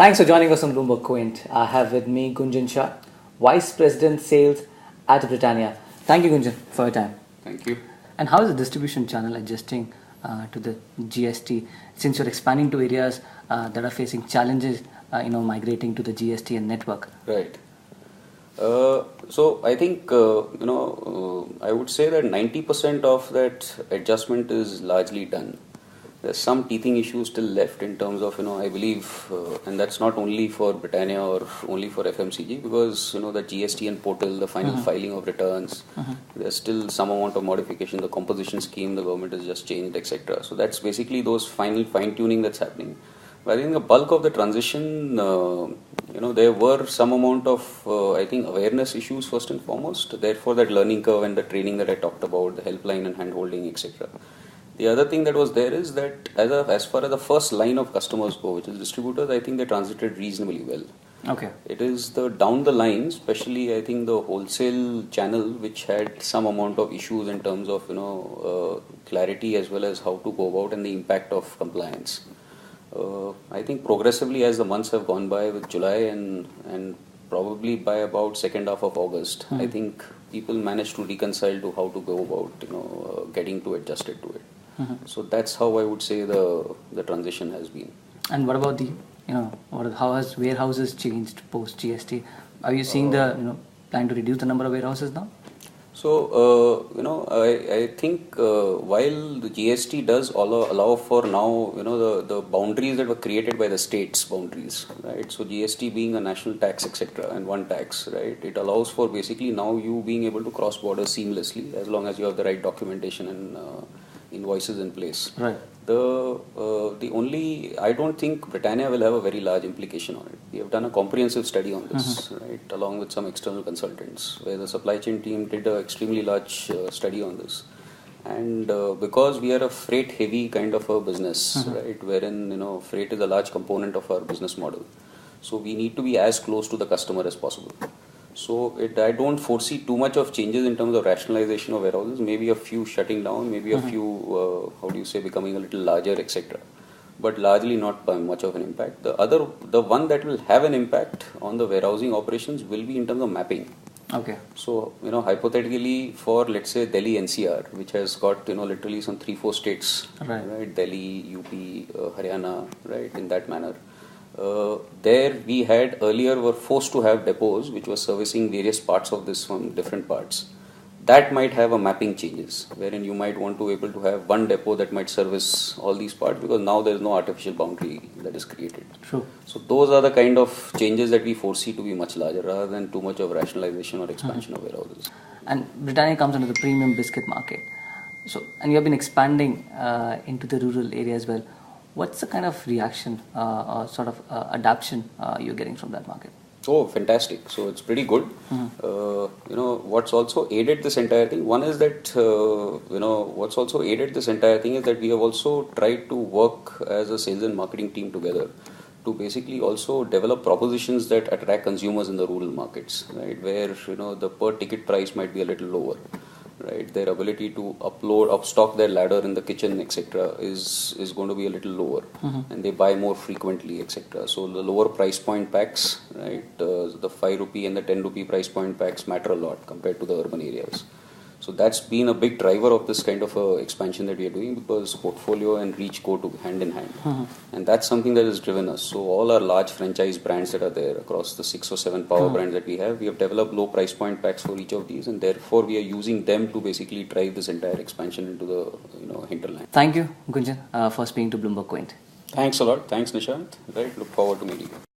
Thanks for joining us on BloombergQuint. I have with me Gunjan Shah, Vice President Sales at Britannia. Thank you, Gunjan, for your time. Thank you. And how is the distribution channel adjusting to the GST since you're expanding to areas that are facing challenges, migrating to the GST and network? Right. So I think I would say that 90% of that adjustment is largely done. There's some teething issues still left in terms of I believe, and that's not only for Britannia or only for FMCG, because the GST and portal, the final filing of returns, there's still some amount of modification. The composition scheme the government has just changed, etc. So that's basically those final fine tuning that's happening. But I think the bulk of the transition, there were some amount of, awareness issues first and foremost. Therefore, that learning curve and the training that I talked about, the helpline and handholding, etc. The other thing that was there is that as far as the first line of customers go, which is distributors, I think they transited reasonably well. Okay. It is the down the line, especially I think the wholesale channel, which had some amount of issues in terms of clarity as well as how to go about and the impact of compliance. I think progressively as the months have gone by with July and probably by about second half of August, I think people managed to reconcile to how to go about getting to adjusted to it. So that's how I would say the transition has been. And what about how has warehouses changed post GST? Are you seeing the plan to reduce the number of warehouses now? So, I think while the GST does allow for now, the boundaries that were created by the states boundaries, right? So GST being a national tax, etc., and one tax, right? It allows for basically now you being able to cross borders seamlessly as long as you have the right documentation and invoices in place. Right. The only, I don't think Britannia will have a very large implication on it. We have done a comprehensive study on this, right, along with some external consultants, where the supply chain team did an extremely large study on this. And because we are a freight heavy kind of a business, right, wherein freight is a large component of our business model, so we need to be as close to the customer as possible. So I don't foresee too much of changes in terms of rationalization of warehouses, maybe a few shutting down, maybe a few, becoming a little larger, etc. But largely not by much of an impact. The one that will have an impact on the warehousing operations will be in terms of mapping. Okay. So, hypothetically for, let's say, Delhi NCR, which has got, literally some 3-4 states, right? Delhi, UP, Haryana, right, in that manner. There we had earlier were forced to have depots which were servicing various parts of this from different parts. That might have a mapping changes, wherein you might want to be able to have one depot that might service all these parts, because now there is no artificial boundary that is created. True. So those are the kind of changes that we foresee to be much larger rather than too much of rationalization or expansion of warehouses. And Britannia comes under the premium biscuit market. So, and you have been expanding into the rural area as well. What's the kind of reaction or sort of adaptation you're getting from that market? Oh, fantastic. So it's pretty good. What's also aided this entire thing, one is that, what's also aided this entire thing is that we have also tried to work as a sales and marketing team together to basically also develop propositions that attract consumers in the rural markets, right? Where, the per ticket price might be a little lower. Right, their ability to upstock their ladder in the kitchen, etc., is going to be a little lower, and they buy more frequently, etc. So the lower price point packs, right, the 5 rupee and the 10 rupee price point packs matter a lot compared to the urban areas. So that's been a big driver of this kind of expansion that we are doing, because portfolio and reach go to hand in hand, and that's something that has driven us. So all our large franchise brands that are there across the 6 or 7 power brands that we have developed low price point packs for each of these, and therefore we are using them to basically drive this entire expansion into the hinterland. Thank you, Gunjan, for speaking to BloombergQuint. Thanks a lot. Thanks, Nishant. Right, look forward to meeting you.